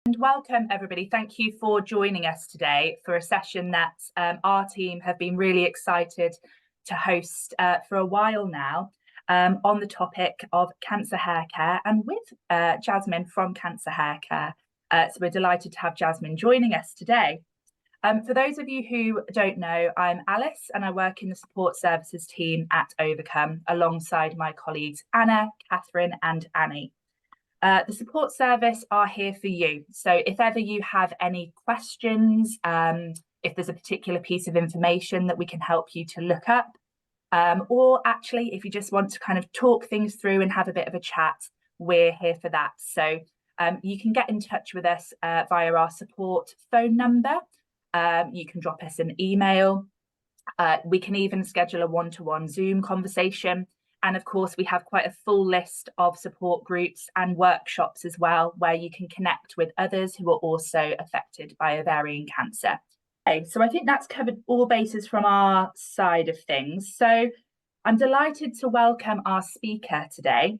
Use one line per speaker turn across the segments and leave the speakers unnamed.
And welcome everybody. Thank you for joining us today for a session that our team have been really excited to host for a while now on the topic of cancer hair care and with Jasmin from Cancer Hair Care. So we're delighted to have Jasmin joining us today. For those of you who don't know, I'm Alice and I work in the support services team at Ovacome alongside my colleagues Anna, Catherine and Annie. The support service are here for you. So if ever you have any questions, if there's a particular piece of information that we can help you to look up, or actually if you just want to kind of talk things through and have a bit of a chat, we're here for that. So you can get in touch with us via our support phone number. You can drop us an email. We can even schedule a one-to-one Zoom conversation. And of course, we have quite a full list of support groups and workshops as well, where you can connect with others who are also affected by ovarian cancer. Okay, so I think that's covered all bases from our side of things. So I'm delighted to welcome our speaker today,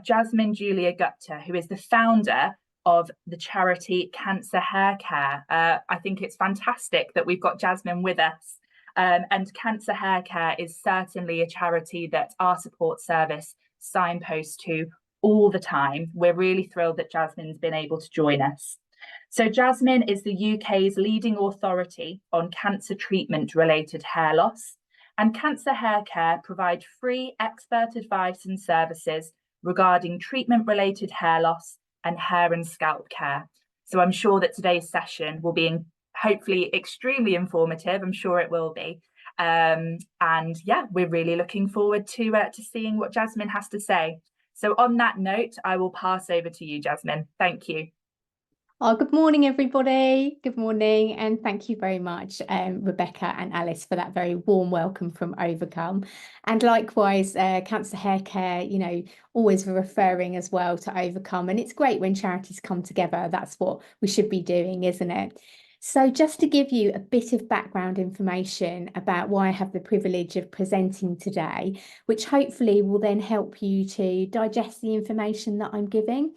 Jasmin Julia Gupta, who is the founder of the charity Cancer Hair Care. I think it's fantastic that we've got Jasmin with us. And Cancer Hair Care is certainly a charity that our support service signposts to all the time. We're really thrilled that Jasmin's been able to join us. So Jasmin is the UK's leading authority on cancer treatment related hair loss, and Cancer Hair Care provide free expert advice and services regarding treatment related hair loss and hair and scalp care. So I'm sure that today's session will be hopefully extremely informative. I'm sure it will be. And yeah, we're really looking forward to seeing what Jasmin has to say. So on that note, I will pass over to you, Jasmin. Thank you.
Oh, good morning, everybody. Good morning. And thank you very much, Rebecca and Alice, for that very warm welcome from Ovacome. And likewise, Cancer Hair Care, you know, always referring as well to Ovacome. And it's great when charities come together. That's what we should be doing, isn't it? So just to give you a bit of background information about why I have the privilege of presenting today, which hopefully will then help you to digest the information that I'm giving.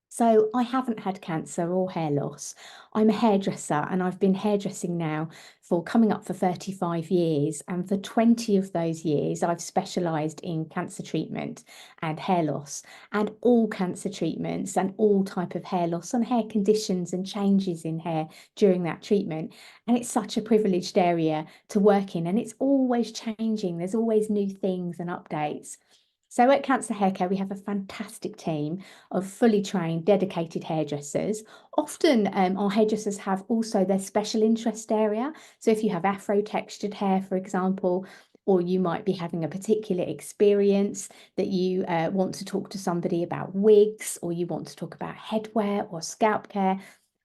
So I haven't had cancer or hair loss. I'm a hairdresser and I've been hairdressing now for coming up for 35 years. And for 20 of those years, I've specialised in cancer treatment and hair loss and all cancer treatments and all type of hair loss and hair conditions and changes in hair during that treatment. And it's such a privileged area to work in and it's always changing. There's always new things and updates. So at Cancer Hair Care, we have a fantastic team of fully trained, dedicated hairdressers. Often our hairdressers have also their special interest area. So if you have Afro textured hair, for example, or you might be having a particular experience that you want to talk to somebody about wigs, or you want to talk about headwear or scalp care,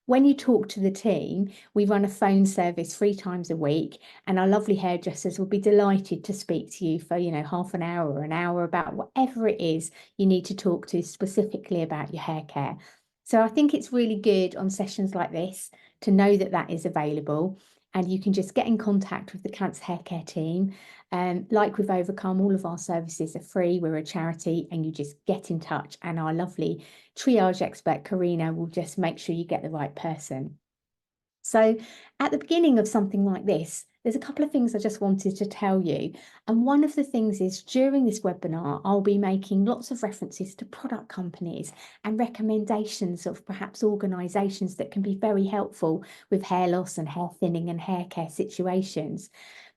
when you talk to the team, we run a phone service 3 times a week, and our lovely hairdressers will be delighted to speak to you for, you know, half an hour or an hour about whatever it is you need to talk to specifically about your hair care. So I think it's really good on sessions like this to know that that is available, and you can just get in contact with the Cancer Hair Care team. Like with Ovacome, all of our services are free. We're a charity, and you just get in touch, and our lovely triage expert, Karina, will just make sure you get the right person. So at the beginning of something like this, there's a couple of things I just wanted to tell you. And one of the things is during this webinar, I'll be making lots of references to product companies and recommendations of perhaps organisations that can be very helpful with hair loss and hair thinning and hair care situations.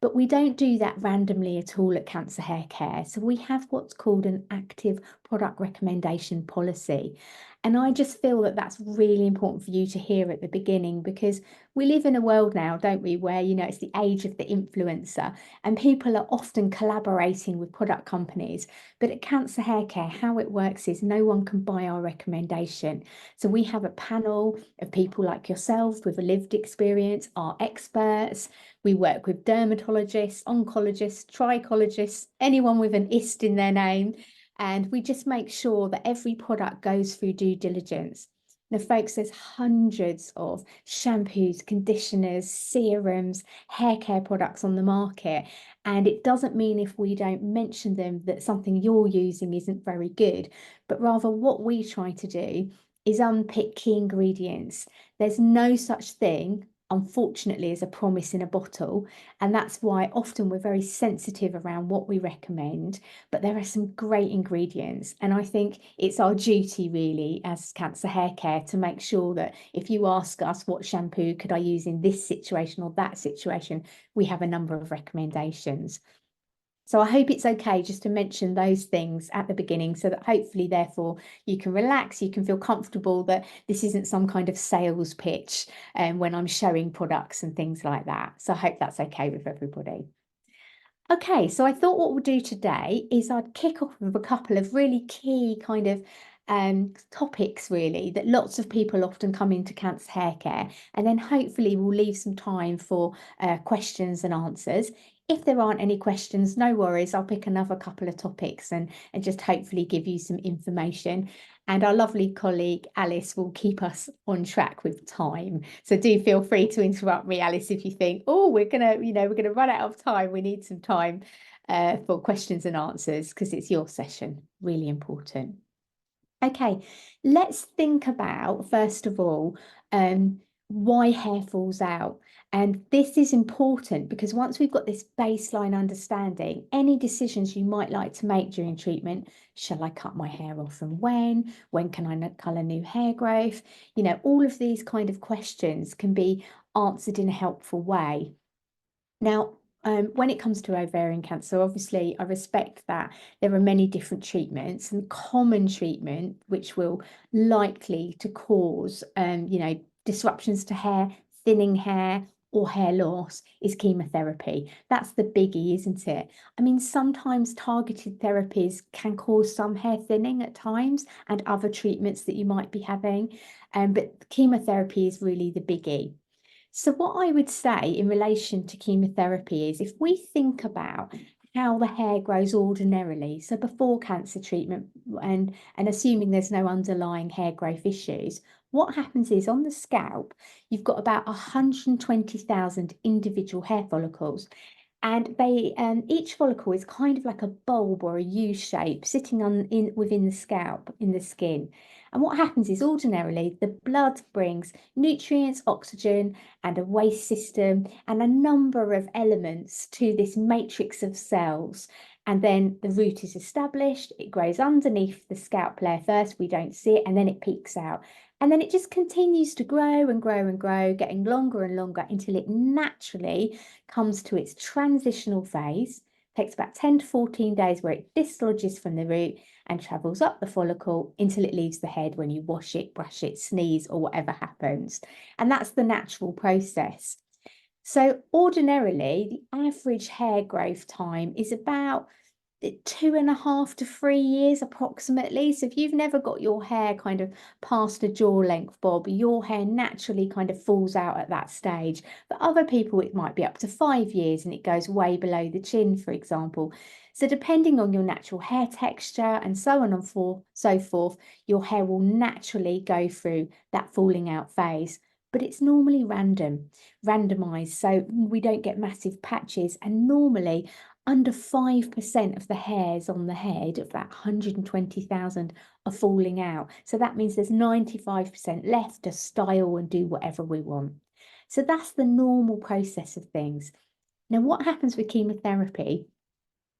But we don't do that randomly at all at Cancer Hair Care. So we have what's called an active product recommendation policy. And I just feel that that's really important for you to hear at the beginning, because we live in a world now, don't we, where, you know, it's the age of the influencer and people are often collaborating with product companies. But at Cancer Hair Care, how it works is no one can buy our recommendation. So we have a panel of people like yourselves with a lived experience, our experts. We work with dermatologists, oncologists, trichologists, anyone with an ist in their name. And we just make sure that every product goes through due diligence. Now, folks, there's hundreds of shampoos, conditioners, serums, hair care products on the market. And it doesn't mean if we don't mention them that something you're using isn't very good, but rather what we try to do is unpick key ingredients. There's no such thing, unfortunately, as a promise in a bottle. And that's why often we're very sensitive around what we recommend, but there are some great ingredients. And I think it's our duty really as cancer hair care to make sure that if you ask us what shampoo could I use in this situation or that situation, we have a number of recommendations. So I hope it's okay just to mention those things at the beginning so that hopefully, therefore, you can relax, you can feel comfortable that this isn't some kind of sales pitch when I'm showing products and things like that. So I hope that's okay with everybody. Okay, so I thought what we'll do today is I'd kick off with a couple of really key kind of topics really that lots of people often come into cancer hair care, and then hopefully we'll leave some time for questions and answers. If there aren't any questions, no worries, I'll pick another couple of topics and just hopefully give you some information. And our lovely colleague Alice will keep us on track with time. So do feel free to interrupt me, Alice, if you think, oh, we're gonna run out of time. We need some time for questions and answers because it's your session. Really important. Okay, let's think about, first of all, why hair falls out. And this is important because once we've got this baseline understanding, any decisions you might like to make during treatment, shall I cut my hair off and when? When can I colour new hair growth? You know, all of these kind of questions can be answered in a helpful way. Now, when it comes to ovarian cancer, obviously, I respect that there are many different treatments, and common treatment, which will likely to cause, disruptions to hair, thinning hair, or hair loss, is chemotherapy. That's the biggie, isn't it? I mean, sometimes targeted therapies can cause some hair thinning at times, and other treatments that you might be having, but chemotherapy is really the biggie. So what I would say in relation to chemotherapy is if we think about how the hair grows ordinarily, so before cancer treatment and assuming there's no underlying hair growth issues, what happens is on the scalp, you've got about 120,000 individual hair follicles. And they each follicle is kind of like a bulb or a U shape sitting within the scalp, in the skin. And what happens is ordinarily the blood brings nutrients, oxygen, and a waste system and a number of elements to this matrix of cells. And then the root is established, it grows underneath the scalp layer first, we don't see it, and then it peaks out. And then it just continues to grow and grow and grow, getting longer and longer until it naturally comes to its transitional phase. It takes about 10 to 14 days where it dislodges from the root and travels up the follicle until it leaves the head when you wash it, brush it, sneeze, or whatever happens. And that's the natural process. So ordinarily, the average hair growth time is about 2.5 to 3 years approximately. So if you've never got your hair kind of past a jaw length bob, your hair naturally kind of falls out at that stage. For other people, it might be up to 5 years and it goes way below the chin, for example. So depending on your natural hair texture and so on and so forth, your hair will naturally go through that falling out phase. But it's normally randomized, so we don't get massive patches, and normally under 5% of the hairs on the head of that 120,000 are falling out. So that means there's 95% left to style and do whatever we want. So that's the normal process of things. Now, what happens with chemotherapy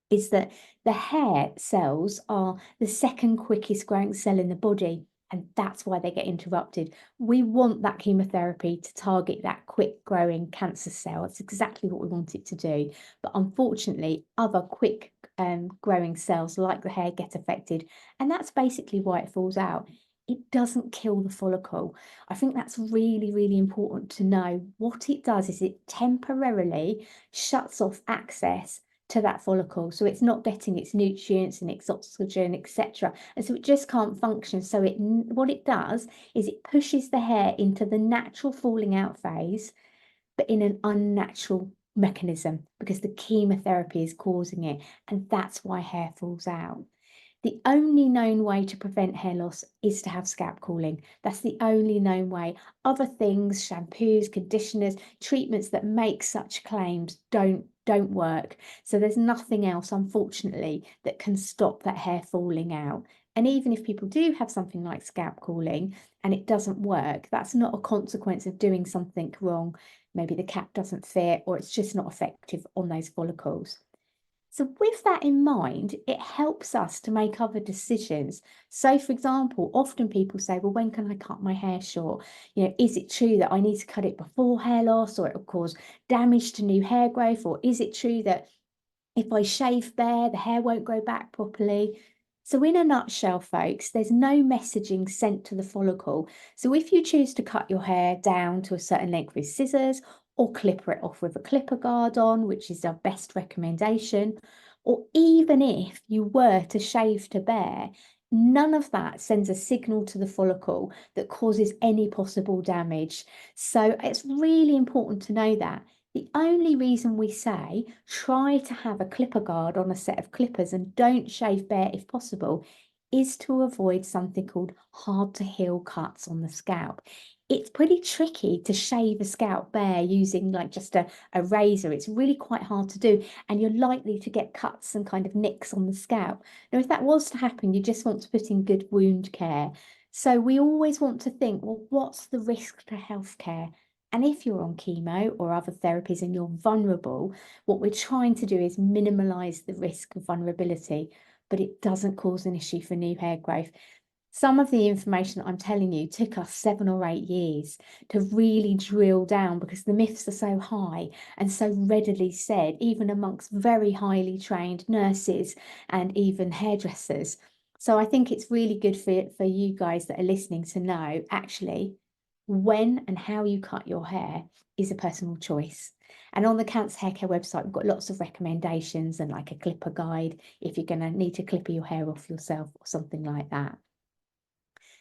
is that the hair cells are the second quickest growing cell in the body, and that's why they get interrupted. We want that chemotherapy to target that quick growing cancer cell. It's exactly what we want it to do. But unfortunately, other quick growing cells like the hair get affected, and that's basically why it falls out. It doesn't kill the follicle. I think that's really, really important to know. What it does is it temporarily shuts off access to that follicle, so it's not getting its nutrients and its oxygen, etc., and so it just can't function. So what it does is it pushes the hair into the natural falling out phase, but in an unnatural mechanism because the chemotherapy is causing it, and that's why hair falls out. The only known way to prevent hair loss is to have scalp cooling. That's the only known way. Other things, shampoos, conditioners, treatments that make such claims don't work. So there's nothing else, unfortunately, that can stop that hair falling out. And even if people do have something like scalp cooling and it doesn't work, that's not a consequence of doing something wrong. Maybe the cap doesn't fit, or it's just not effective on those follicles. So with that in mind, it helps us to make other decisions. So for example, often people say, well, when can I cut my hair short? Is it true that I need to cut it before hair loss, or it will cause damage to new hair growth? Or is it true that if I shave bare, the hair won't grow back properly? So in a nutshell, folks, there's no messaging sent to the follicle. So if you choose to cut your hair down to a certain length with scissors, or clipper it off with a clipper guard on, which is our best recommendation, or even if you were to shave to bare, none of that sends a signal to the follicle that causes any possible damage. So it's really important to know that. The only reason we say try to have a clipper guard on a set of clippers and don't shave bare if possible is to avoid something called hard to heal cuts on the scalp. It's pretty tricky to shave a scalp bare using like just a razor. It's really quite hard to do, and you're likely to get cuts and kind of nicks on the scalp. Now, if that was to happen, you just want to put in good wound care. So we always want to think, well, what's the risk to healthcare? And if you're on chemo or other therapies and you're vulnerable, what we're trying to do is minimize the risk of vulnerability, but it doesn't cause an issue for new hair growth. Some of the information that I'm telling you took us 7 or 8 years to really drill down, because the myths are so high and so readily said, even amongst very highly trained nurses and even hairdressers. So I think it's really good for you guys that are listening to know, actually, when and how you cut your hair is a personal choice. And on the Cancer Hair Care website, we've got lots of recommendations and like a clipper guide if you're going to need to clipper your hair off yourself or something like that.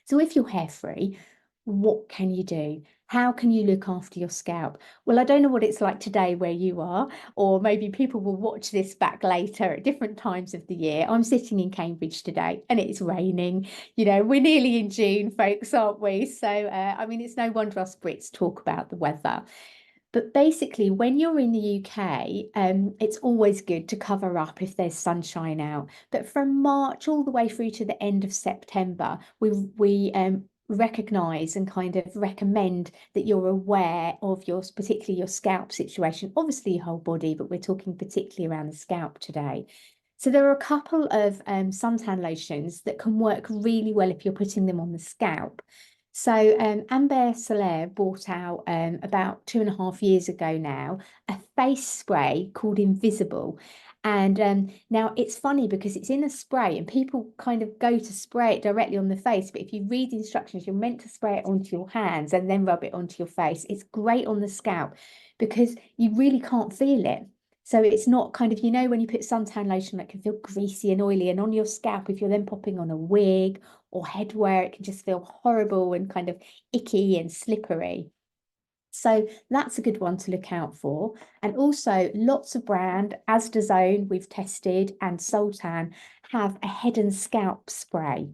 So if you're hair free, what can you do? How can you look after your scalp? Well, I don't know what it's like today where you are, or maybe people will watch this back later at different times of the year. I'm sitting in Cambridge today and it's raining. We're nearly in June, folks, aren't we? So, I mean, it's no wonder us Brits talk about the weather. But basically, when you're in the UK, it's always good to cover up if there's sunshine out. But from March all the way through to the end of September, we recognise and kind of recommend that you're aware of particularly your scalp situation, obviously your whole body, but we're talking particularly around the scalp today. So there are a couple of suntan lotions that can work really well if you're putting them on the scalp. So Amber Soler brought out about 2.5 years ago now a face spray called Invisible. And now it's funny because it's in a spray and people kind of go to spray it directly on the face. But if you read the instructions, you're meant to spray it onto your hands and then rub it onto your face. It's great on the scalp because you really can't feel it. So it's not kind of, when you put suntan lotion that can feel greasy and oily, and on your scalp, if you're then popping on a wig or headwear, it can just feel horrible and kind of icky and slippery. So that's a good one to look out for. And also lots of brand, Asdazone we've tested, and Sultan have a head and scalp spray.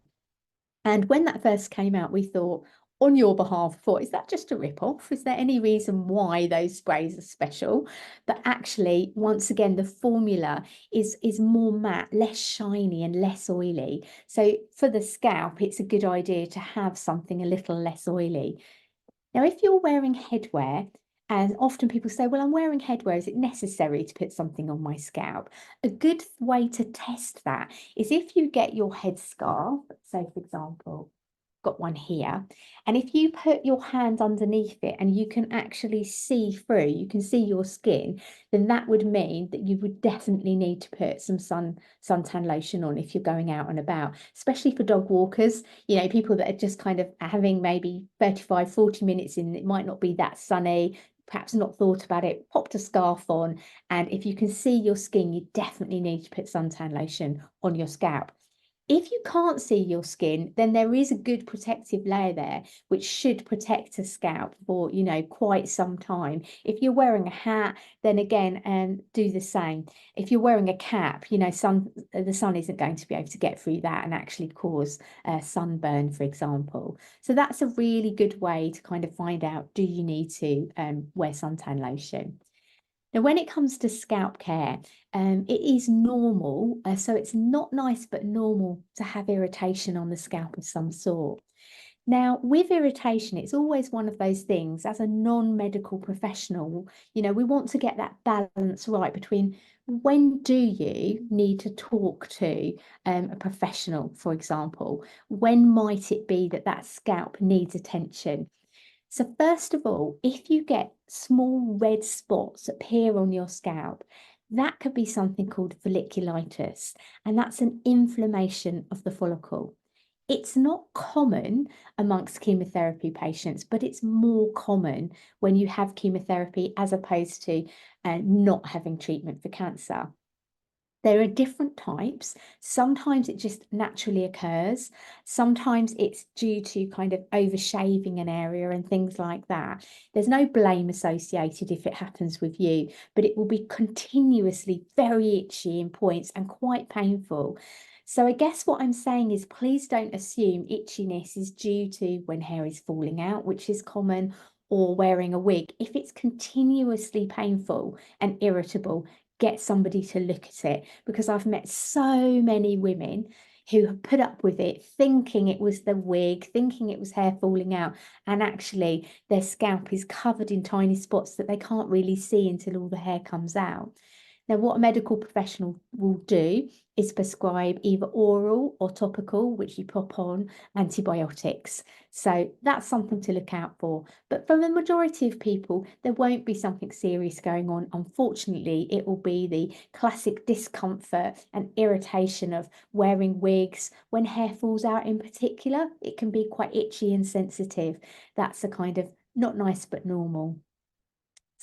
And when that first came out, we thought, on your behalf, is that just a rip-off? Is there any reason why those sprays are special? But actually, once again, the formula is more matte, less shiny and less oily. So for the scalp, it's a good idea to have something a little less oily. Now, if you're wearing headwear, and often people say, well, I'm wearing headwear, is it necessary to put something on my scalp? A good way to test that is if you get your headscarf, say, for example, got one here, and if you put your hand underneath it and you can actually see through, you can see your skin, then that would mean that you would definitely need to put some suntan lotion on if you're going out and about, especially for dog walkers, people that are just kind of having maybe 35-40 minutes in, it might not be that sunny, perhaps not thought about it, popped a scarf on, and if you can see your skin, you definitely need to put suntan lotion on your scalp. If you can't see your skin, then there is a good protective layer there, which should protect the scalp for, you know, quite some time. If you're wearing a hat, then again, do the same. If you're wearing a cap, you know, the sun isn't going to be able to get through that and actually cause sunburn, for example. So that's a really good way to kind of find out, do you need to wear suntan lotion? Now, when it comes to scalp care, it is normal. So it's not nice, but normal to have irritation on the scalp of some sort. Now, with irritation, it's always one of those things as a non-medical professional, you know, we want to get that balance right between when do you need to talk to a professional, for example? When might it be that that scalp needs attention? So first of all, if you get small red spots appear on your scalp, that could be something called folliculitis, and that's an inflammation of the follicle. It's not common amongst chemotherapy patients, but it's more common when you have chemotherapy as opposed to not having treatment for cancer. There are different types. Sometimes it just naturally occurs. Sometimes it's due to kind of overshaving an area and things like that. There's no blame associated if it happens with you, but it will be continuously very itchy in points and quite painful. So I guess what I'm saying is, please don't assume itchiness is due to when hair is falling out, which is common, or wearing a wig. If it's continuously painful and irritable, get somebody to look at it, because I've met so many women who have put up with it thinking it was the wig, thinking it was hair falling out, and actually their scalp is covered in tiny spots that they can't really see until all the hair comes out. Now, what a medical professional will do is prescribe either oral or topical, which you pop on, antibiotics. So that's something to look out for. But for the majority of people, there won't be something serious going on. Unfortunately, it will be the classic discomfort and irritation of wearing wigs. When hair falls out in particular, it can be quite itchy and sensitive. That's a kind of not nice, but normal.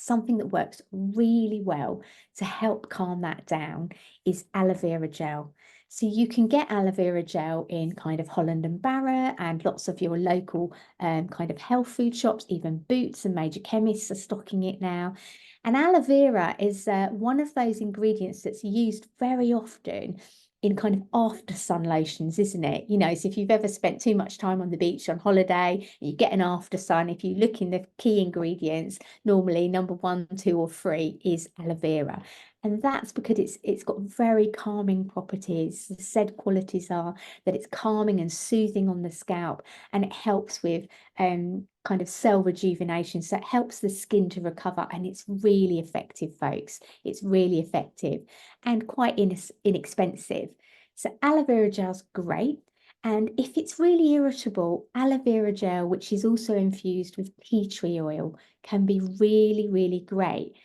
Something that works really well to help calm that down is aloe vera gel. So you can get aloe vera gel in kind of Holland and Barrett and lots of your local kind of health food shops, even Boots and major chemists are stocking it now. And aloe vera is one of those ingredients that's used very often in kind of after sun lotions, isn't it? You know, so if you've ever spent too much time on the beach on holiday, you get an after sun. If you look in the key ingredients, normally number 1, 2, or 3 is aloe vera. And that's because it's got very calming properties. The said qualities are that it's calming and soothing on the scalp, and it helps with kind of cell rejuvenation. So it helps the skin to recover, and it's really effective, folks. It's really effective and quite inexpensive. So aloe vera gel's great. And if it's really irritable, aloe vera gel, which is also infused with tea tree oil, can be really, really great.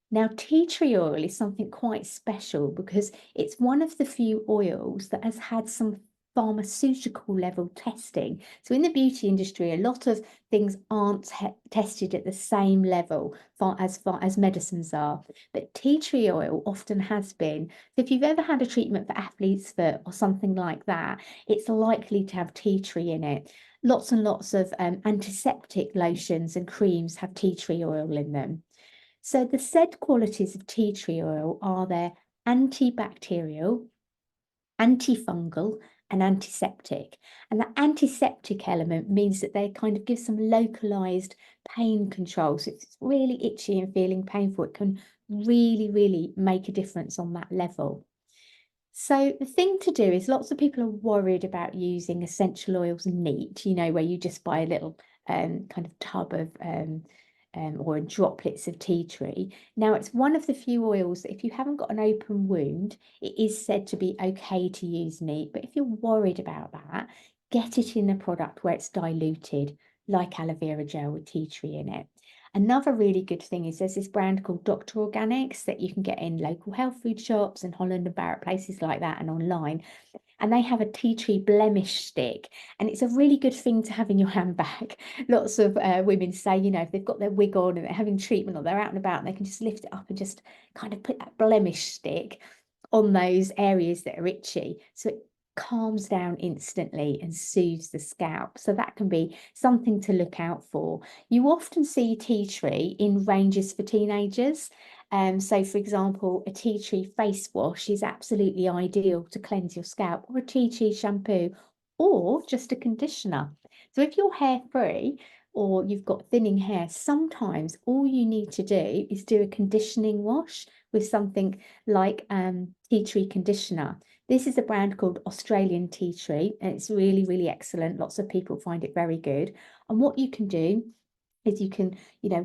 Now, tea tree oil is something quite special because it's one of the few oils that has had some pharmaceutical level testing. So in the beauty industry, a lot of things aren't tested at the same level as far as medicines are, but tea tree oil often has been. So if you've ever had a treatment for athlete's foot or something like that, it's likely to have tea tree in it. Lots and lots of antiseptic lotions and creams have tea tree oil in them. So the said qualities of tea tree oil are their antibacterial, antifungal, and antiseptic. And the antiseptic element means that they kind of give some localized pain control. So if it's really itchy and feeling painful, it can really, really make a difference on that level. So the thing to do is, lots of people are worried about using essential oils neat, you know, where you just buy a little kind of tub of or droplets of tea tree. Now, it's one of the few oils that if you haven't got an open wound, it is said to be okay to use neat. But if you're worried about that, get it in a product where it's diluted, like aloe vera gel with tea tree in it. Another really good thing is there's this brand called Dr. Organics that you can get in local health food shops and Holland and Barrett, places like that, and online. And they have a tea tree blemish stick, and it's a really good thing to have in your handbag. Lots of women say, you know, if they've got their wig on and they're having treatment or they're out and about, and they can just lift it up and just kind of put that blemish stick on those areas that are itchy. So it calms down instantly and soothes the scalp. So that can be something to look out for. You often see tea tree in ranges for teenagers. So for example, a tea tree face wash is absolutely ideal to cleanse your scalp, or a tea tree shampoo, or just a conditioner. So if you're hair free or you've got thinning hair, sometimes all you need to do is do a conditioning wash with something like tea tree conditioner. This is a brand called Australian Tea Tree, and it's really, really excellent. Lots of people find it very good. And what you can do is you can,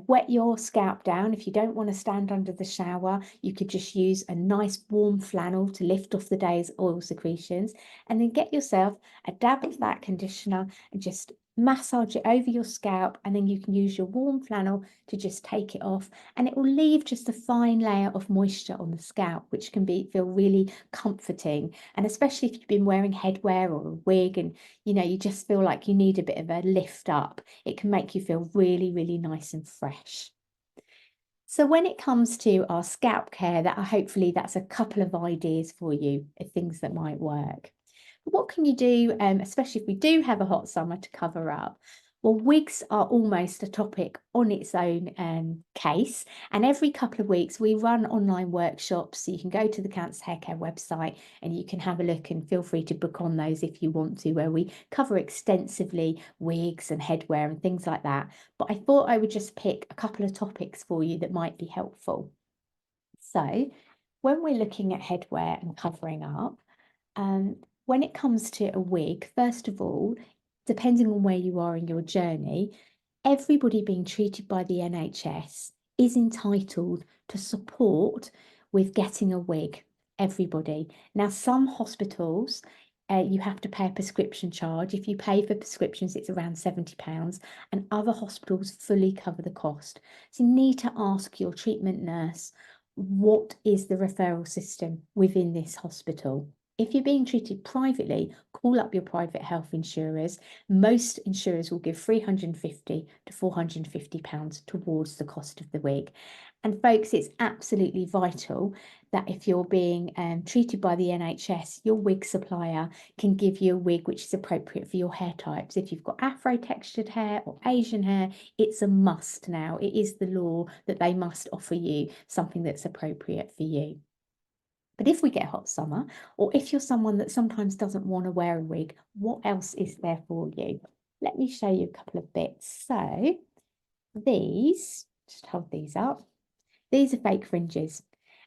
wet your scalp down. If you don't want to stand under the shower, you could just use a nice warm flannel to lift off the day's oil secretions, and then get yourself a dab of that conditioner and just massage it over your scalp, and then you can use your warm flannel to just take it off, and it will leave just a fine layer of moisture on the scalp, which can feel really comforting. And especially if you've been wearing headwear or a wig and you just feel like you need a bit of a lift up, it can make you feel really, really nice and fresh. So when it comes to our scalp care, hopefully that's a couple of ideas for you of things that might work. But what can you do, especially if we do have a hot summer, to cover up? Well, wigs are almost a topic on its own case. And every couple of weeks, we run online workshops. So you can go to the Cancer Hair Care website and you can have a look, and feel free to book on those if you want to, where we cover extensively wigs and headwear and things like that. But I thought I would just pick a couple of topics for you that might be helpful. So when we're looking at headwear and covering up, when it comes to a wig, first of all, depending on where you are in your journey, everybody being treated by the NHS is entitled to support with getting a wig. Everybody. Now, some hospitals, you have to pay a prescription charge. If you pay for prescriptions, it's around £70, and other hospitals fully cover the cost. So you need to ask your treatment nurse, what is the referral system within this hospital? If you're being treated privately, call up your private health insurers. Most insurers will give £350 to £450 towards the cost of the wig. And folks, it's absolutely vital that if you're being treated by the NHS, your wig supplier can give you a wig which is appropriate for your hair types. If you've got Afro textured hair or Asian hair, it's a must now. It is the law that they must offer you something that's appropriate for you. But if we get hot summer, or if you're someone that sometimes doesn't want to wear a wig, what else is there for you? Let me show you a couple of bits. So these, just hold these up. These are fake fringes,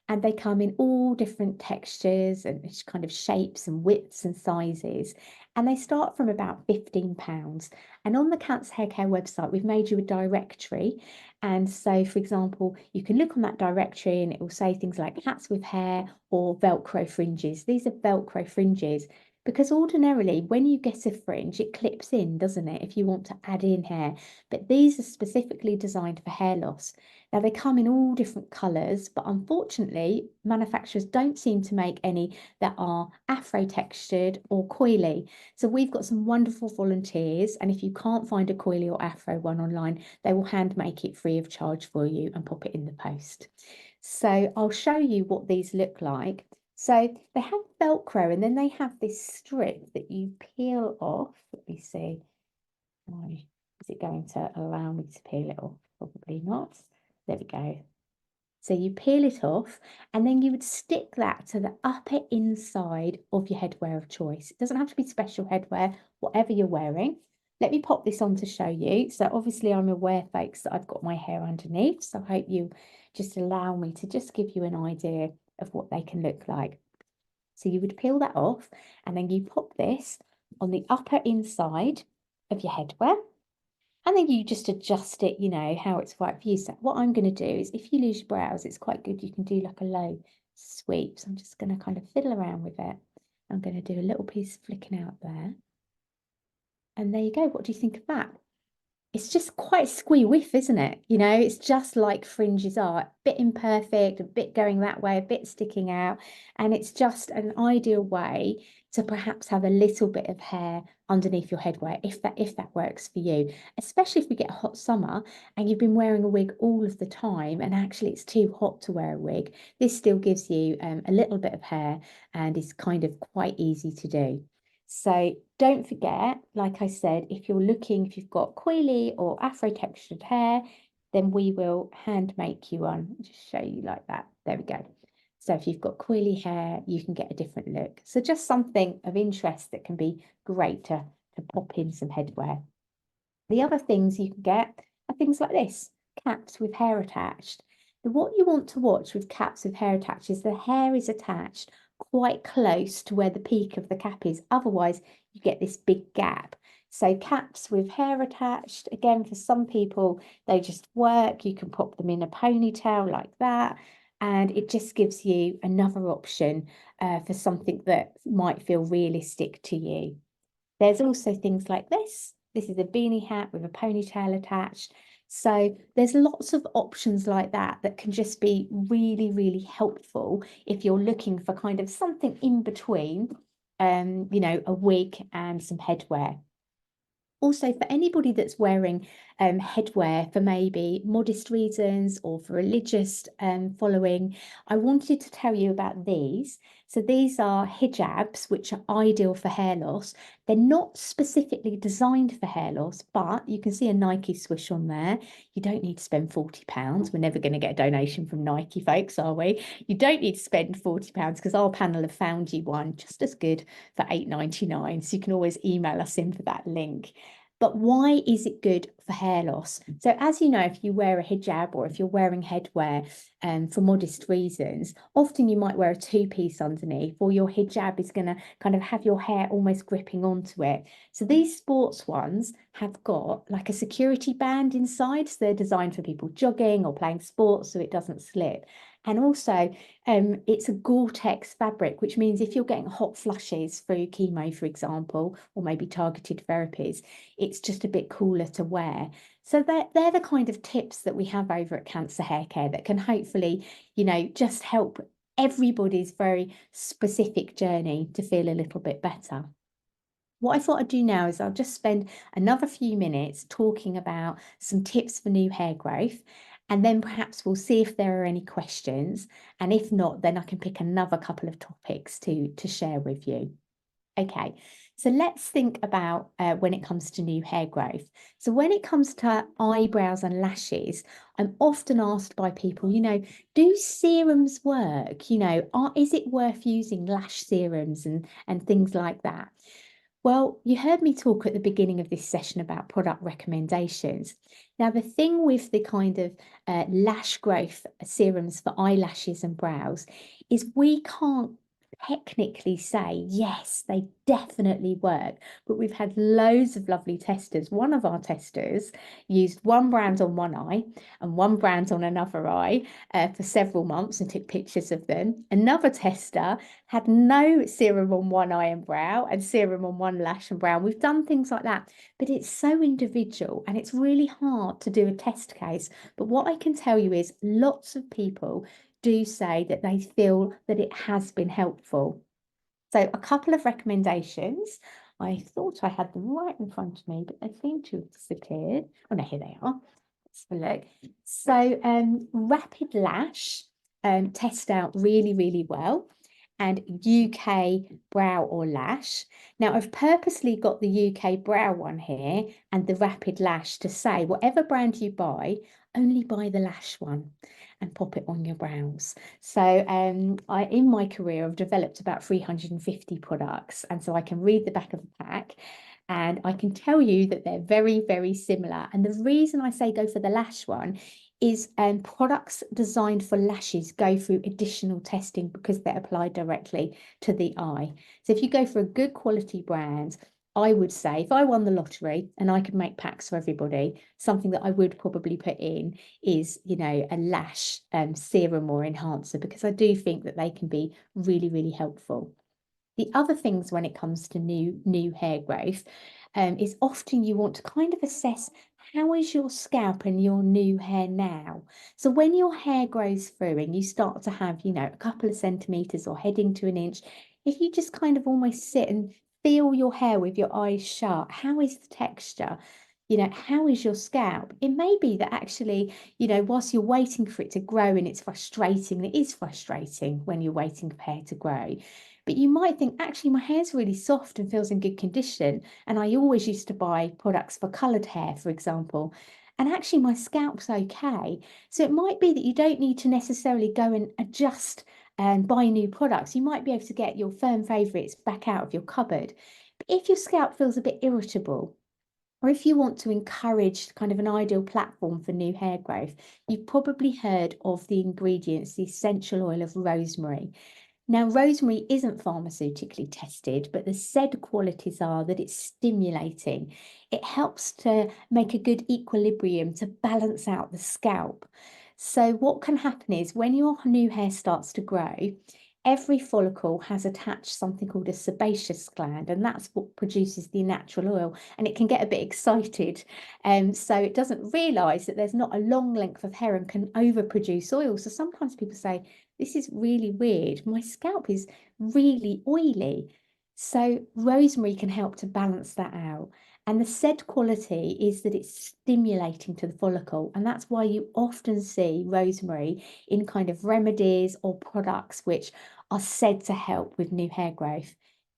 and they come in all different textures and kind of shapes and widths and sizes. And they start from about £15. And on the Cancer Hair Care website, we've made you a directory. And so, for example, you can look on that directory and it will say things like hats with hair or Velcro fringes. These are Velcro fringes, because ordinarily when you get a fringe, it clips in, doesn't it, if you want to add in hair. But these are specifically designed for hair loss. Now, they come in all different colours, but unfortunately, manufacturers don't seem to make any that are Afro textured or coily. So we've got some wonderful volunteers, and if you can't find a coily or Afro one online, they will hand make it free of charge for you and pop it in the post. So I'll show you what these look like. So they have Velcro, and then they have this strip that you peel off. Let me see. Why is it going to allow me to peel it off? Probably not. There we go. So you peel it off, and then you would stick that to the upper inside of your headwear of choice. It doesn't have to be special headwear, whatever you're wearing. Let me pop this on to show you. So obviously I'm aware, folks, that I've got my hair underneath. So I hope you just allow me to just give you an idea of what they can look like. So you would peel that off, and then you pop this on the upper inside of your headwear. And then you just adjust it, how it's right for you. So what I'm going to do is, if you lose your brows, it's quite good. You can do like a low sweep. So I'm just going to kind of fiddle around with it. I'm going to do a little piece flicking out there. And there you go. What do you think of that? It's just quite squee whiff, isn't it? It's just like fringes are, a bit imperfect, a bit going that way, a bit sticking out. And it's just an ideal way to perhaps have a little bit of hair underneath your headwear, if that works for you, especially if we get a hot summer and you've been wearing a wig all of the time and actually it's too hot to wear a wig. This still gives you a little bit of hair and is kind of quite easy to do. So don't forget, like I said, if you've got coily or afro textured hair, then we will hand make you one. Just show you like that. There we go. So if you've got coily hair, you can get a different look. So just something of interest that can be great to pop in some headwear. The other things you can get are things like this, caps with hair attached. Now, what you want to watch with caps with hair attached is the hair is attached quite close to where the peak of the cap is. Otherwise, you get this big gap. So caps with hair attached, again, for some people, they just work. You can pop them in a ponytail like that. And it just gives you another option for something that might feel realistic to you. There's also things like this. This is a beanie hat with a ponytail attached. So there's lots of options like that that can just be really, really helpful if you're looking for kind of something in between, you know, a wig and some headwear. Also, for anybody that's wearing headwear for maybe modest reasons or for religious following, I wanted to tell you about these. So these are hijabs, which are ideal for hair loss. They're not specifically designed for hair loss, but you can see a Nike swoosh on there. You don't need to spend £40. We're never going to get a donation from Nike, folks, are we? You don't need to spend £40 because our panel have found you one just as good for £8.99. So you can always email us in for that link. But why is it good for hair loss? So as you know, if you wear a hijab or if you're wearing headwear for modest reasons, often you might wear a two-piece underneath, or your hijab is going to kind of have your hair almost gripping onto it. So these sports ones have got like a security band inside. So they're designed for people jogging or playing sports so it doesn't slip. And also, it's a Gore-Tex fabric, which means if you're getting hot flushes through chemo, for example, or maybe targeted therapies, it's just a bit cooler to wear. So they're the kind of tips that we have over at Cancer Hair Care that can hopefully, you know, just help everybody's very specific journey to feel a little bit better. What I thought I'd do now is I'll just spend another few minutes talking about some tips for new hair growth, and then perhaps we'll see if there are any questions. And if not, then I can pick another couple of topics to share with you. Okay, so let's think about when it comes to new hair growth. So when it comes to eyebrows and lashes, I'm often asked by people, you know, do serums work? You know, is it worth using lash serums and things like that? Well, you heard me talk at the beginning of this session about product recommendations. Now, the thing with the kind of lash growth serums for eyelashes and brows is we can't technically say, yes, they definitely work, but we've had loads of lovely testers. One of our testers used one brand on one eye and one brand on another eye for several months and took pictures of them. Another tester had no serum on one eye and brow and serum on one lash and brow. We've done things like that, but it's so individual and it's really hard to do a test case. But what I can tell you is lots of people do say that they feel that it has been helpful. So a couple of recommendations. I thought I had them right in front of me, but they seem to have disappeared. Oh no, here they are. Let's have a look. So Rapid Lash test out really, really well. And UK brow or lash. Now, I've purposely got the UK brow one here and the Rapid Lash to say, whatever brand you buy, only buy the lash one and pop it on your brows. So in my career, I've developed about 350 products. And so I can read the back of the pack and I can tell you that they're very, very similar. And the reason I say go for the lash one is products designed for lashes go through additional testing because they're applied directly to the eye. So if you go for a good quality brand, I would say if I won the lottery and I could make packs for everybody, something that I would probably put in is, you know, a lash serum or enhancer, because I do think that they can be really, really helpful. The other things when it comes to new hair growth is often you want to kind of assess how is your scalp and your new hair now. So when your hair grows through and you start to have, you know, a couple of centimeters or heading to an inch, if you just kind of almost sit and feel your hair with your eyes shut, how is the texture? You know, how is your scalp? It may be that actually, you know, whilst you're waiting for it to grow and it's frustrating, it is frustrating when you're waiting for hair to grow. But you might think, actually, my hair's really soft and feels in good condition. And I always used to buy products for coloured hair, for example. And actually, my scalp's okay. So it might be that you don't need to necessarily go and adjust and buy new products. You might be able to get your firm favourites back out of your cupboard. But if your scalp feels a bit irritable, or if you want to encourage kind of an ideal platform for new hair growth, you've probably heard of the ingredients, the essential oil of rosemary. Now, rosemary isn't pharmaceutically tested, but the said qualities are that it's stimulating. It helps to make a good equilibrium to balance out the scalp. So what can happen is when your new hair starts to grow, every follicle has attached something called a sebaceous gland, and that's what produces the natural oil, and it can get a bit excited. So it doesn't realise that there's not a long length of hair and can overproduce oil. So sometimes people say, this is really weird. My scalp is really oily. So rosemary can help to balance that out. And the said quality is that it's stimulating to the follicle. And that's why you often see rosemary in kind of remedies or products which are said to help with new hair growth.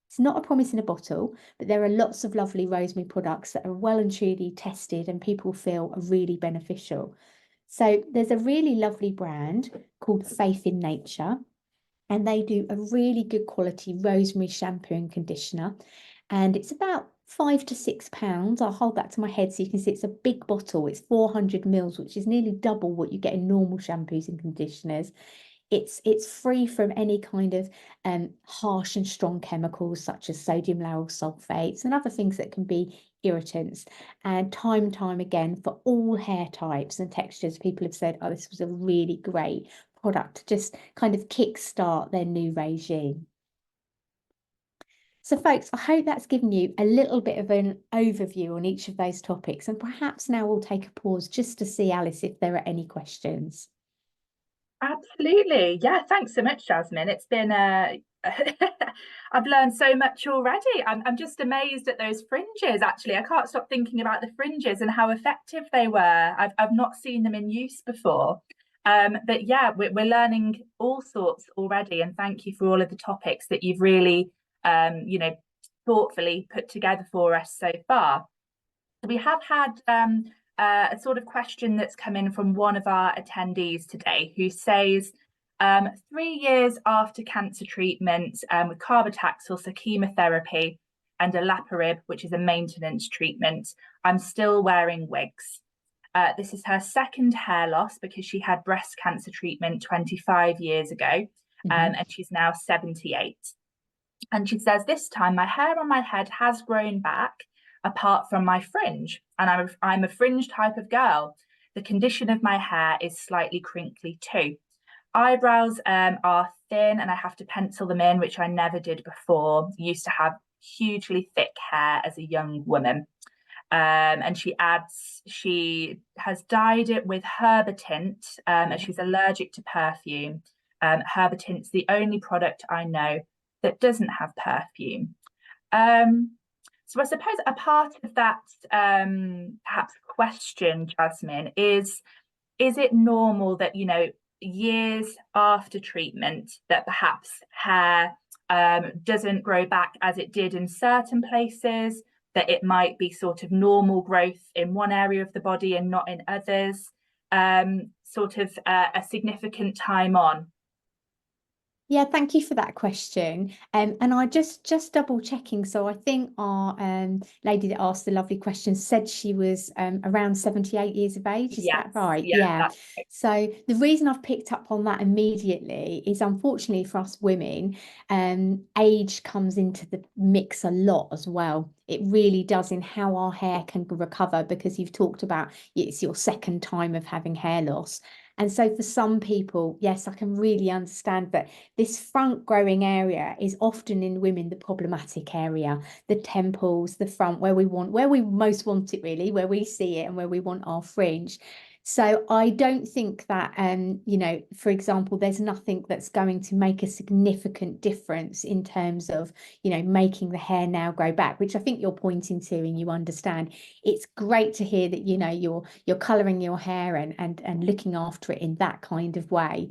It's not a promise in a bottle, but there are lots of lovely rosemary products that are well and truly tested and people feel are really beneficial. So there's a really lovely brand called Faith in Nature, and they do a really good quality rosemary shampoo and conditioner. And it's about £5 to £6. I'll hold that to my head so you can see it's a big bottle. It's 400 mils, which is nearly double what you get in normal shampoos and conditioners. It's free from any kind of harsh and strong chemicals such as sodium lauryl sulfates and other things that can be irritants. And time again, for all hair types and textures, people have said, oh, this was a really great product to just kind of kickstart their new regime. So folks, I hope that's given you a little bit of an overview on each of those topics, and perhaps now we'll take a pause just to see, Alice, if there are any questions.
Absolutely. Yeah, thanks so much, Jasmin. It's been I've learned so much already. I'm just amazed at those fringes, actually. I can't stop thinking about the fringes and how effective they were. I've not seen them in use before. But yeah, we're learning all sorts already. And thank you for all of the topics that you've really thoughtfully put together for us so far. We have had a sort of question that's come in from one of our attendees today who says, 3 years after cancer treatment with carbotaxol, so chemotherapy, and olaparib, which is a maintenance treatment, I'm still wearing wigs. This is her second hair loss because she had breast cancer treatment 25 years ago, and she's now 78. And she says, this time my hair on my head has grown back, apart from my fringe, and I'm a fringe type of girl. The condition of my hair is slightly crinkly too. Eyebrows are thin and I have to pencil them in, which I never did before. Used to have hugely thick hair as a young woman. And she adds she has dyed it with Herbitint as she's allergic to perfume. Herbitint's the only product I know that doesn't have perfume. So I suppose a part of that perhaps question, Jasmin, is it normal that, years after treatment that perhaps hair doesn't grow back as it did in certain places, that it might be sort of normal growth in one area of the body and not in others, sort of a significant time on?
Yeah, thank you for that question. And I just double checking. So I think our lady that asked the lovely question said she was around 78 years of age. Is that right? Yeah.
That's right.
So the reason I've picked up on that immediately is, unfortunately for us women, age comes into the mix a lot as well. It really does in how our hair can recover, because you've talked about it's your second time of having hair loss. And so for some people, yes, I can really understand that this front growing area is often in women the problematic area, the temples, the front, where we most want it really, where we see it and where we want our fringe. So I don't think that, for example, there's nothing that's going to make a significant difference in terms of, making the hair now grow back, which I think you're pointing to and you understand. It's great to hear that, you're colouring your hair and looking after it in that kind of way.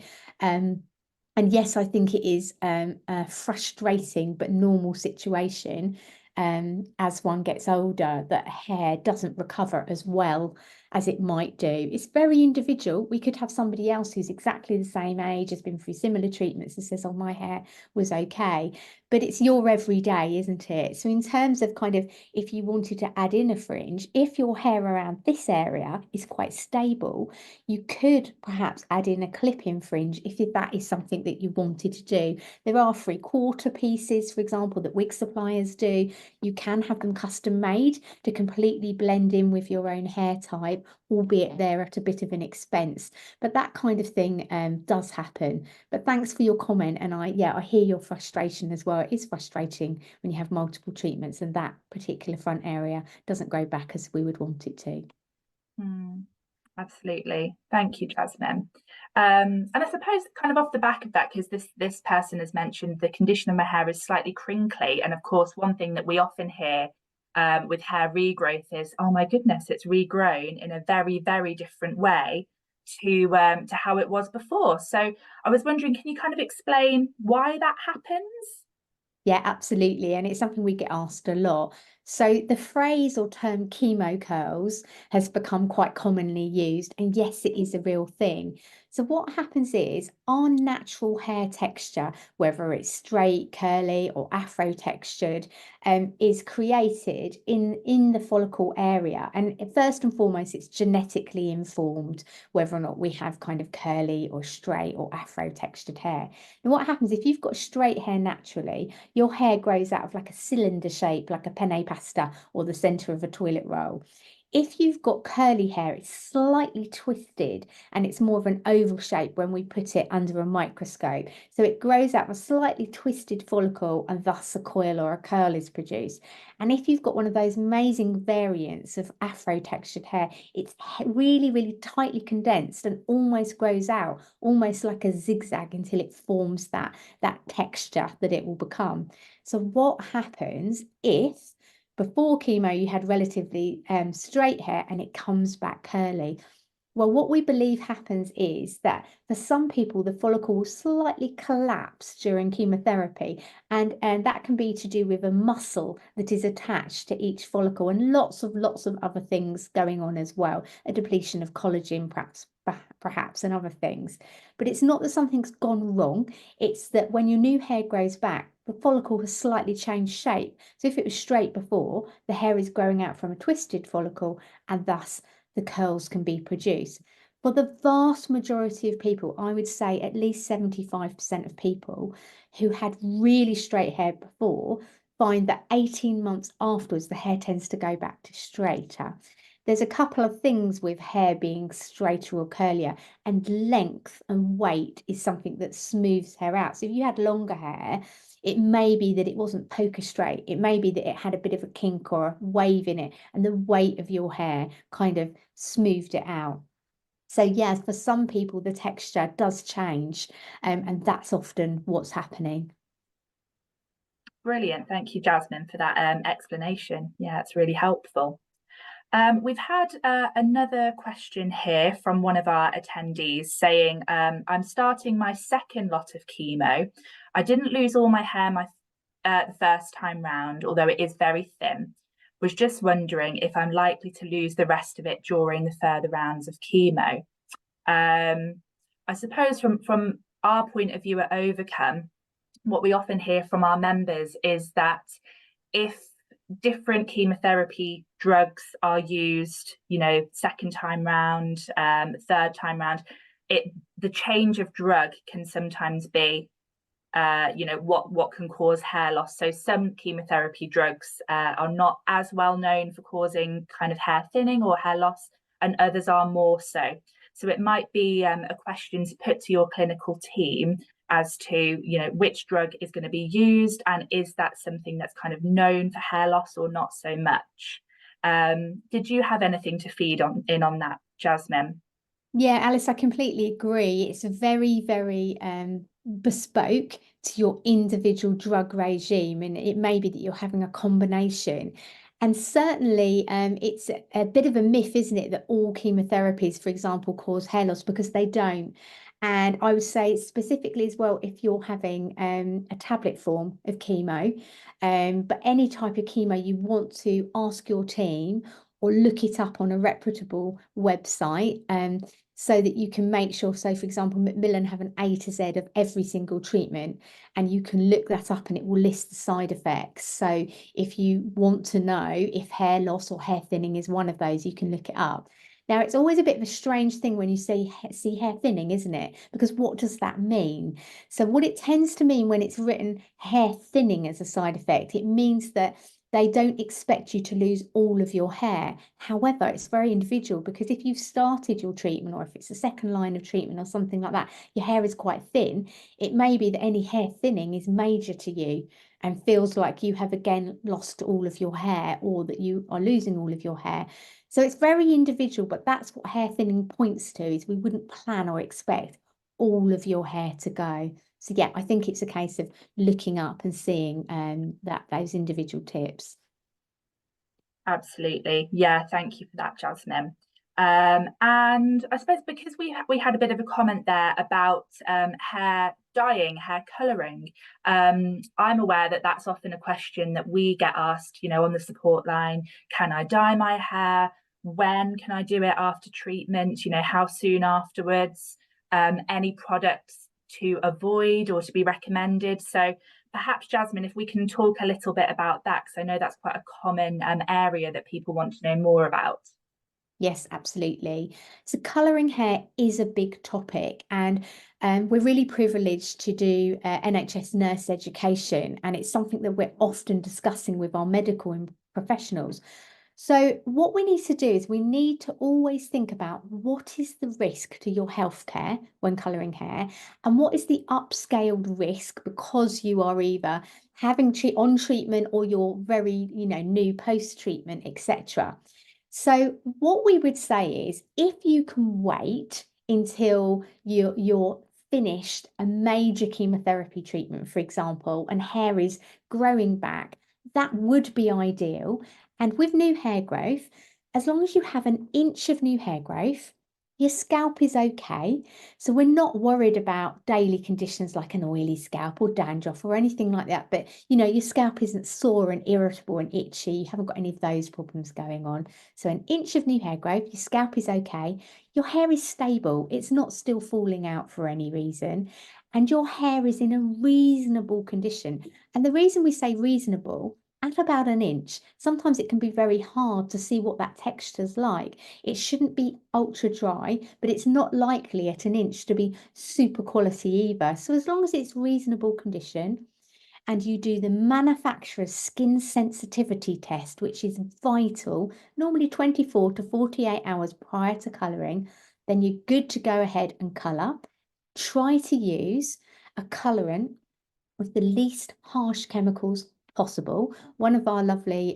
And yes, I think it is a frustrating but normal situation as one gets older, that hair doesn't recover as well as it might do. It's very individual. We could have somebody else who's exactly the same age, has been through similar treatments, and says, oh, my hair was okay. But it's your everyday, isn't it? So in terms of kind of, if you wanted to add in a fringe, if your hair around this area is quite stable, you could perhaps add in a clip-in fringe if that is something that you wanted to do. There are 3/4 pieces, for example, that wig suppliers do. You can have them custom made to completely blend in with your own hair type, albeit they're at a bit of an expense. But that kind of thing does happen. But thanks for your comment. And I hear your frustration as well. It is frustrating when you have multiple treatments and that particular front area doesn't grow back as we would want it to.
Absolutely. Thank you, Jasmin. And I suppose kind of off the back of that, because this person has mentioned the condition of my hair is slightly crinkly. And of course, one thing that we often hear with hair regrowth is, oh my goodness, it's regrown in a very, very different way to how it was before. So I was wondering, can you kind of explain why that happens?
Yeah, absolutely. And it's something we get asked a lot. So the phrase or term chemo curls has become quite commonly used. And yes, it is a real thing. So what happens is our natural hair texture, whether it's straight, curly, or afro textured, is created in the follicle area. And first and foremost, it's genetically informed whether or not we have kind of curly or straight or afro textured hair. And what happens if you've got straight hair naturally, your hair grows out of like a cylinder shape, like a penne pasta or the center of a toilet roll. If you've got curly hair, it's slightly twisted and it's more of an oval shape when we put it under a microscope. So it grows out of a slightly twisted follicle and thus a coil or a curl is produced. And if you've got one of those amazing variants of afro textured hair, it's really, really tightly condensed and almost grows out, almost like a zigzag until it forms that texture that it will become. So what happens if before chemo, you had relatively straight hair and it comes back curly? Well, what we believe happens is that for some people, the follicle will slightly collapse during chemotherapy, and that can be to do with a muscle that is attached to each follicle and lots of other things going on as well, a depletion of collagen perhaps and other things. But it's not that something's gone wrong, it's that when your new hair grows back, the follicle has slightly changed shape. So if it was straight before, the hair is growing out from a twisted follicle and thus the curls can be produced. For the vast majority of people, I would say at least 75% of people who had really straight hair before find that 18 months afterwards, the hair tends to go back to straighter. There's a couple of things with hair being straighter or curlier, and length and weight is something that smooths hair out. So if you had longer hair, it may be that it wasn't poker straight. It may be that it had a bit of a kink or a wave in it, and the weight of your hair kind of smoothed it out. So yes, for some people, the texture does change, and that's often what's happening.
Brilliant. Thank you, Jasmin, for that explanation. Yeah, it's really helpful. We've had another question here from one of our attendees saying, I'm starting my second lot of chemo. I didn't lose all my hair the first time round, although it is very thin. Was just wondering if I'm likely to lose the rest of it during the further rounds of chemo. I suppose from our point of view at Ovacome, what we often hear from our members is that if different chemotherapy drugs are used, second time round, third time round, the change of drug can sometimes be what can cause hair loss. So some chemotherapy drugs are not as well known for causing kind of hair thinning or hair loss, and others are more so. So it might be a question to put to your clinical team as to which drug is going to be used, and is that something that's kind of known for hair loss or not so much. Did you have anything to feed on that, Jasmin?
Yeah, Alice, I completely agree. It's a very, very bespoke to your individual drug regime, and it may be that you're having a combination. And certainly, it's a bit of a myth, isn't it, that all chemotherapies, for example, cause hair loss, because they don't. And I would say specifically as well, if you're having a tablet form of chemo, but any type of chemo, you want to ask your team or look it up on a reputable website, so that you can make sure. So, for example, Macmillan have an A to Z of every single treatment, and you can look that up and it will list the side effects. So if you want to know if hair loss or hair thinning is one of those, you can look it up. Now, it's always a bit of a strange thing when you see hair thinning, isn't it? Because what does that mean? So what it tends to mean when it's written hair thinning as a side effect, it means that they don't expect you to lose all of your hair. However, it's very individual, because if you've started your treatment, or if it's a second line of treatment or something like that, your hair is quite thin, it may be that any hair thinning is major to you and feels like you have again lost all of your hair, or that you are losing all of your hair. So it's very individual, but that's what hair thinning points to, is we wouldn't plan or expect all of your hair to go. So yeah, I think it's a case of looking up and seeing that those individual tips.
Absolutely. Yeah, thank you for that, Jasmine. And I suppose because we had a bit of a comment there about hair dyeing, hair colouring. I'm aware that that's often a question that we get asked, on the support line. Can I dye my hair? When can I do it after treatment? How soon afterwards? Any products to avoid or to be recommended? So perhaps, Jasmine, if we can talk a little bit about that, because I know that's quite a common area that people want to know more about.
Yes, absolutely. So colouring hair is a big topic, and we're really privileged to do NHS nurse education, and it's something that we're often discussing with our medical professionals. So what we need to do is we need to always think about what is the risk to your healthcare when colouring hair, and what is the upscaled risk because you are either having on treatment or you're very, new post-treatment, etc. So what we would say is, if you can wait until you're finished a major chemotherapy treatment, for example, and hair is growing back, that would be ideal. And with new hair growth, as long as you have an inch of new hair growth, your scalp is okay. So we're not worried about daily conditions like an oily scalp or dandruff or anything like that. But your scalp isn't sore and irritable and itchy. You haven't got any of those problems going on. So an inch of new hair growth, your scalp is okay. Your hair is stable. It's not still falling out for any reason. And your hair is in a reasonable condition. And the reason we say reasonable, at about an inch, sometimes it can be very hard to see what that texture's like. It shouldn't be ultra dry, but it's not likely at an inch to be super quality either. So as long as it's reasonable condition, and you do the manufacturer's skin sensitivity test, which is vital, normally 24 to 48 hours prior to colouring, then you're good to go ahead and colour. Try to use a colourant with the least harsh chemicals possible. One of our lovely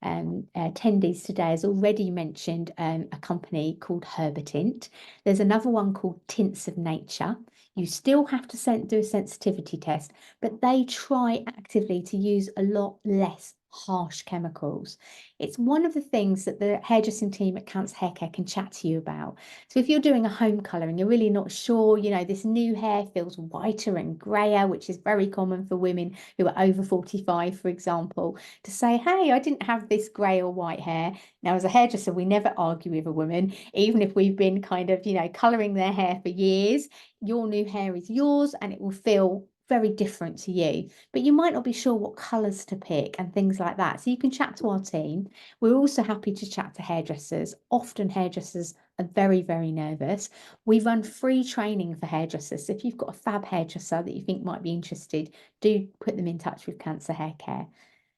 attendees today has already mentioned a company called Herbatint. There's another one called Tints of Nature. You still have to do a sensitivity test, but they try actively to use a lot less harsh chemicals. It's one of the things that the hairdressing team at Cancer Hair Care can chat to you about. So if you're doing a home colour and you're really not sure, this new hair feels whiter and grayer, which is very common for women who are over 45, for example, to say, hey, I didn't have this grey or white hair. Now, as a hairdresser, we never argue with a woman, even if we've been kind of, colouring their hair for years. Your new hair is yours and it will feel very different to you, but you might not be sure what colours to pick and things like that. So you can chat to our team. We're also happy to chat to hairdressers. Often hairdressers are very, very nervous. We run free training for hairdressers. So if you've got a fab hairdresser that you think might be interested, do put them in touch with Cancer Hair Care.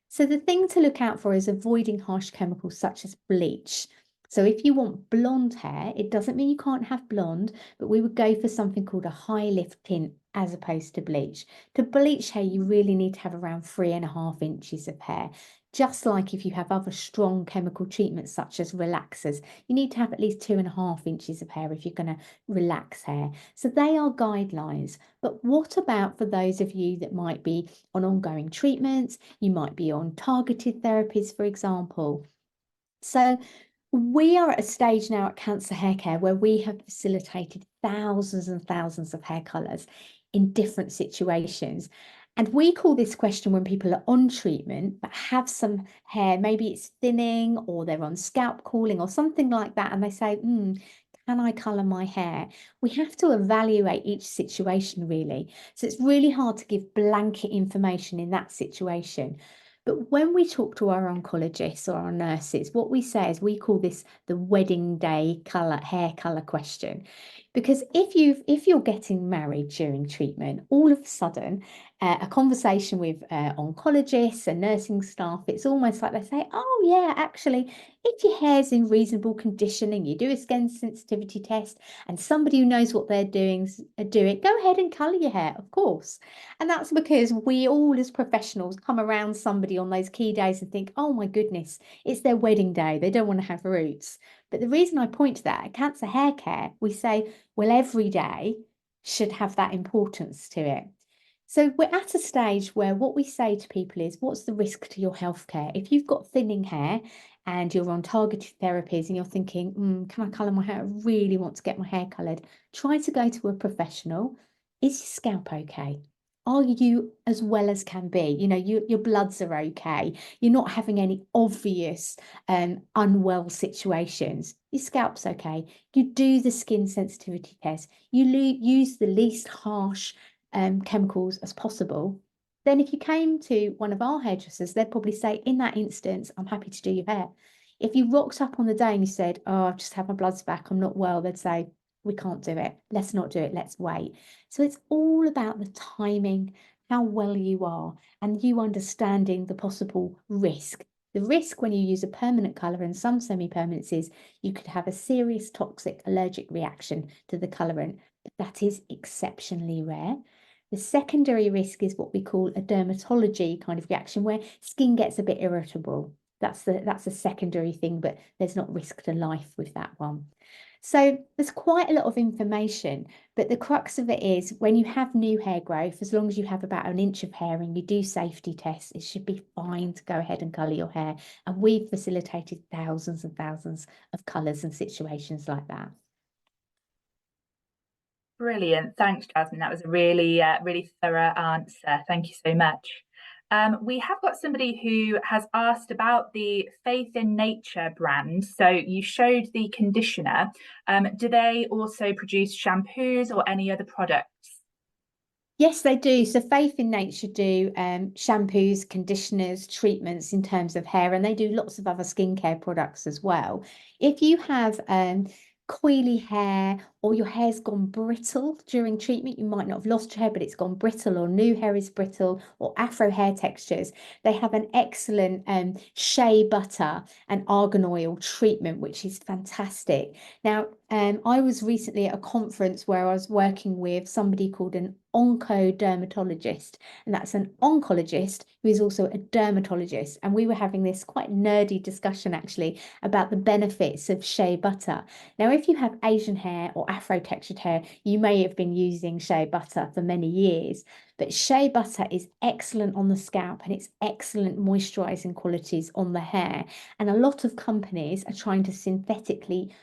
So the thing to look out for is avoiding harsh chemicals such as bleach. So if you want blonde hair, it doesn't mean you can't have blonde, but we would go for something called a high lift tint as opposed to bleach. To bleach hair, you really need to have around 3.5 inches of hair. Just like if you have other strong chemical treatments such as relaxers, you need to have at least 2.5 inches of hair if you're going to relax hair. So they are guidelines. But what about for those of you that might be on ongoing treatments? You might be on targeted therapies, for example. So We are at a stage now at Cancer Hair Care where we have facilitated thousands and thousands of hair colours in different situations. And we call this question when people are on treatment but have some hair, maybe it's thinning or they're on scalp cooling or something like that, and they say, can I colour my hair? We have to evaluate each situation really. So it's really hard to give blanket information in that situation. But when we talk to our oncologists or our nurses, what we say is we call this the wedding day color, hair color question. Because if you're getting married during treatment, all of a sudden, a conversation with oncologists and nursing staff, it's almost like they say, oh yeah, actually, if your hair's in reasonable condition and you do a skin sensitivity test and somebody who knows what they're doing do it, go ahead and colour your hair, of course. And that's because we all as professionals come around somebody on those key days and think, oh my goodness, it's their wedding day. They don't want to have roots. But the reason I point to that, at Cancer Hair Care, we say, well, every day should have that importance to it. So we're at a stage where what we say to people is, what's the risk to your healthcare? If you've got thinning hair and you're on targeted therapies and you're thinking, can I colour my hair? I really want to get my hair coloured. Try to go to a professional. Is your scalp okay? Are you as well as can be? You know, your bloods are okay. You're not having any obvious unwell situations. Your scalp's okay. You do the skin sensitivity test. You use the least harsh chemicals as possible. Then if you came to one of our hairdressers, they'd probably say, in that instance, I'm happy to do your hair. If you rocked up on the day and you said, oh, I've just had my bloods back, I'm not well, they'd say, we can't do it. Let's not do it. Let's wait. So it's all about the timing, how well you are, and you understanding the possible risk. The risk when you use a permanent colour and some semi-permanents is you could have a serious toxic allergic reaction to the colourant, but that is exceptionally rare. The secondary risk is what we call a dermatology kind of reaction where skin gets a bit irritable. That's a secondary thing, but there's not risk to life with that one. So there's quite a lot of information, but the crux of it is when you have new hair growth, as long as you have about an inch of hair and you do safety tests, it should be fine to go ahead and colour your hair. And we've facilitated thousands and thousands of colours and situations like that.
Brilliant. Thanks, Jasmine. That was a really, really thorough answer. Thank you so much. We have got somebody who has asked about the Faith in Nature brand. So you showed the conditioner. Do they also produce shampoos or any other products?
Yes, they do. So Faith in Nature do shampoos, conditioners, treatments in terms of hair, and they do lots of other skincare products as well. If you have coily hair or your hair's gone brittle during treatment, you might not have lost your hair, but it's gone brittle, or new hair is brittle, or afro hair textures, they have an excellent shea butter and argan oil treatment, which is fantastic. Now, I was recently at a conference where I was working with somebody called an oncodermatologist, and that's an oncologist who is also a dermatologist. And we were having this quite nerdy discussion actually about the benefits of shea butter. Now, if you have Asian hair or Afro textured hair, you may have been using shea butter for many years, but shea butter is excellent on the scalp and it's excellent moisturizing qualities on the hair. And a lot of companies are trying to synthetically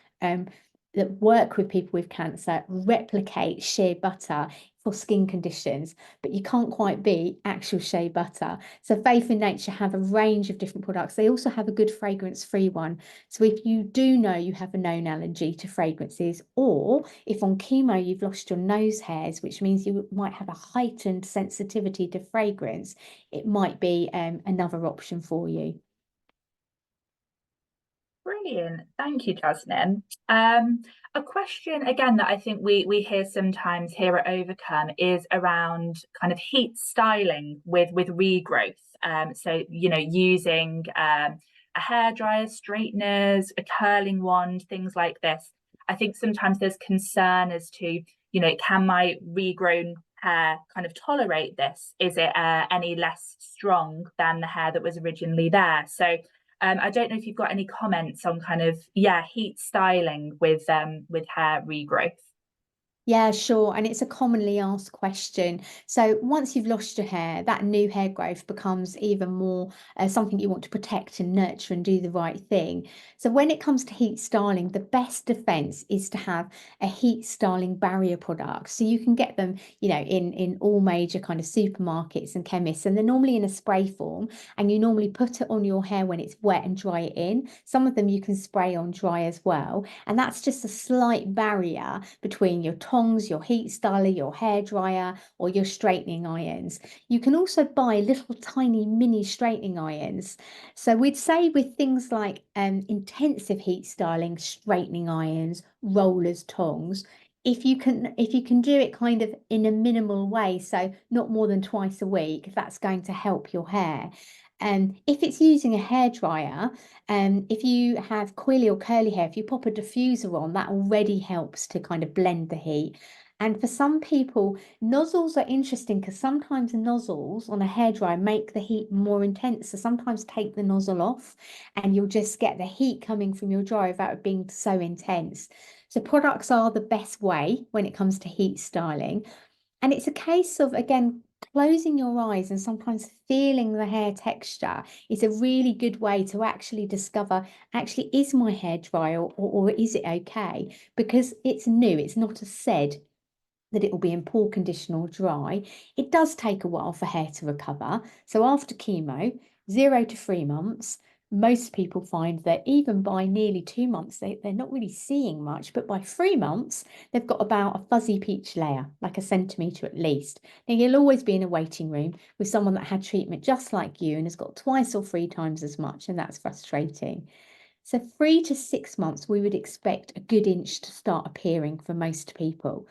that work with people with cancer replicate shea butter for skin conditions, but you can't quite beat actual shea butter. So Faith in Nature have a range of different products. They also have a good fragrance-free one. So if you do know you have a known allergy to fragrances, or if on chemo you've lost your nose hairs, which means you might have a heightened sensitivity to fragrance, it might be another option for you.
Brilliant. Thank you, Jasmine. A question again that I think we hear sometimes here at Overcome is around kind of heat styling with regrowth. So using a hairdryer, straighteners, a curling wand, things like this. I think sometimes there's concern as to can my regrown hair kind of tolerate this? Is it any less strong than the hair that was originally there? So I don't know if you've got any comments on kind of heat styling with hair regrowth.
Yeah, sure. And it's a commonly asked question. So once you've lost your hair, that new hair growth becomes even more something you want to protect and nurture and do the right thing. So when it comes to heat styling, the best defense is to have a heat styling barrier product. So you can get them, in all major kind of supermarkets and chemists, and they're normally in a spray form, and you normally put it on your hair when it's wet and dry it in. Some of them you can spray on dry as well. And that's just a slight barrier between your tongs, your heat styler, your hair dryer, or your straightening irons. You can also buy little tiny mini straightening irons. So we'd say with things like intensive heat styling, straightening irons, rollers, tongs, if you can do it kind of in a minimal way, so not more than twice a week, that's going to help your hair. And if it's using a hair dryer, if you have coily or curly hair, if you pop a diffuser on, that already helps to kind of blend the heat. And for some people, nozzles are interesting because sometimes nozzles on a hairdryer make the heat more intense. So sometimes take the nozzle off and you'll just get the heat coming from your dryer without it being so intense. So products are the best way when it comes to heat styling. And it's a case of, again, closing your eyes and sometimes feeling the hair texture is a really good way to actually discover, actually, is my hair dry or is it okay? Because it's new, it's not a said that it will be in poor condition or dry. It does take a while for hair to recover. So after chemo, 0 to 3 months, most people find that even by nearly 2 months, they're not really seeing much, but by 3 months, they've got about a fuzzy peach layer, like a centimetre at least. Now, you'll always be in a waiting room with someone that had treatment just like you and has got twice or 3 times as much, and that's frustrating. So 3 to 6 months, we would expect a good inch to start appearing for most people.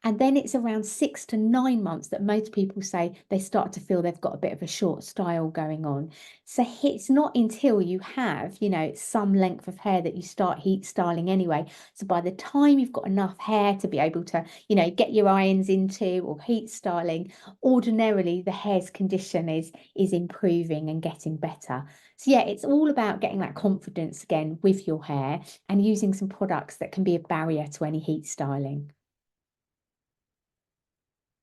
And then it's around 6 to 9 months that most people say they start to feel they've got a bit of a short style going on. So it's not until you have, some length of hair that you start heat styling anyway. So by the time you've got enough hair to be able to, get your irons into or heat styling, ordinarily the hair's condition is improving and getting better. So yeah, it's all about getting that confidence again with your hair and using some products that can be a barrier to any heat styling.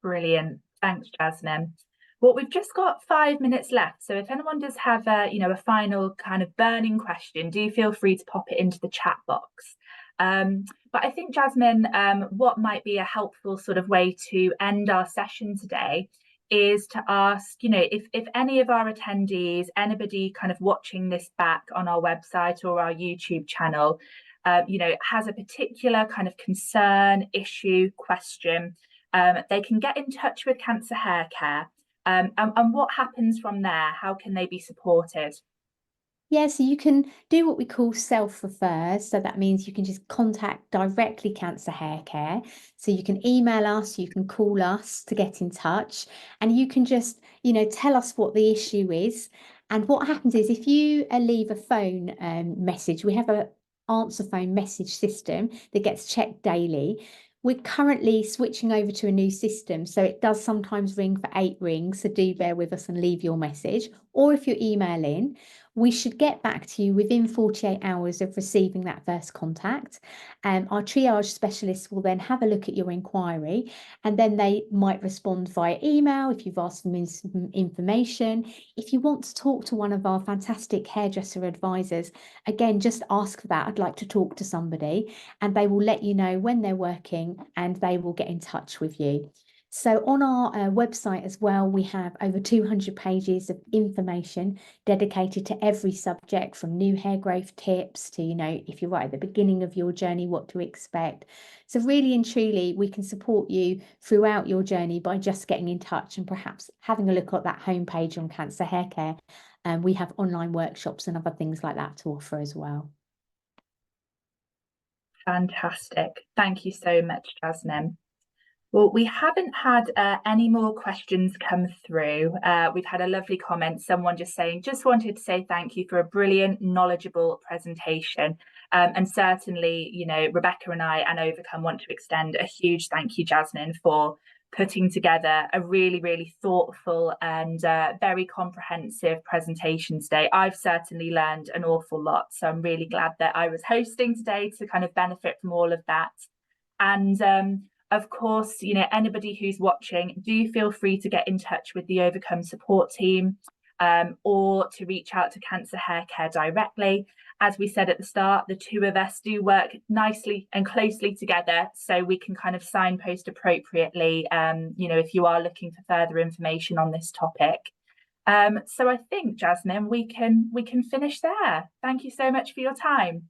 Brilliant. Thanks, Jasmine. Well, we've just got 5 minutes left. So if anyone does have a final kind of burning question, do feel free to pop it into the chat box. But I think, Jasmine, what might be a helpful sort of way to end our session today is to ask, if any of our attendees, anybody kind of watching this back on our website or our YouTube channel, has a particular kind of concern, issue, question, they can get in touch with Cancer Hair Care. And what happens from there? How can they be supported?
Yeah, so you can do what we call self-refer. So that means you can just contact directly Cancer Hair Care. So you can email us, you can call us to get in touch, and you can just, tell us what the issue is. And what happens is if you leave a phone message, we have a answer phone message system that gets checked daily. We're currently switching over to a new system, so it does sometimes ring for 8 rings. So do bear with us and leave your message. Or if you email in, we should get back to you within 48 hours of receiving that first contact. Our triage specialists will then have a look at your inquiry, and then they might respond via email if you've asked them some information. If you want to talk to one of our fantastic hairdresser advisors, again, just ask for that. I'd like to talk to somebody, and they will let you know when they're working and they will get in touch with you. So on our website as well, we have over 200 pages of information dedicated to every subject, from new hair growth tips to, if you're right at the beginning of your journey, what to expect. So really and truly, we can support you throughout your journey by just getting in touch and perhaps having a look at that homepage on Cancer Hair Care. We have online workshops and other things like that to offer as well.
Fantastic. Thank you so much, Jasmine. Well, we haven't had any more questions come through. We've had a lovely comment, someone just saying, just wanted to say thank you for a brilliant, knowledgeable presentation. And certainly, Rebecca and I and Ovacome want to extend a huge thank you, Jasmine, for putting together a really, really thoughtful and very comprehensive presentation today. I've certainly learned an awful lot. So I'm really glad that I was hosting today to kind of benefit from all of that. And Of course, you know, anybody who's watching, do feel free to get in touch with the Ovacome support team, or to reach out to Cancer Hair Care directly. As we said at the start, the two of us do work nicely and closely together, so we can kind of signpost appropriately, you know, if you are looking for further information on this topic. So I think, Jasmin, we can finish there. Thank you so much for your time.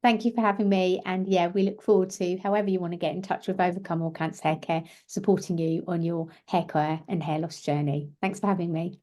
Thank you for having me. And yeah, we look forward to however you want to get in touch with Ovacome or Cancer Hair Care, supporting you on your hair care and hair loss journey. Thanks for having me.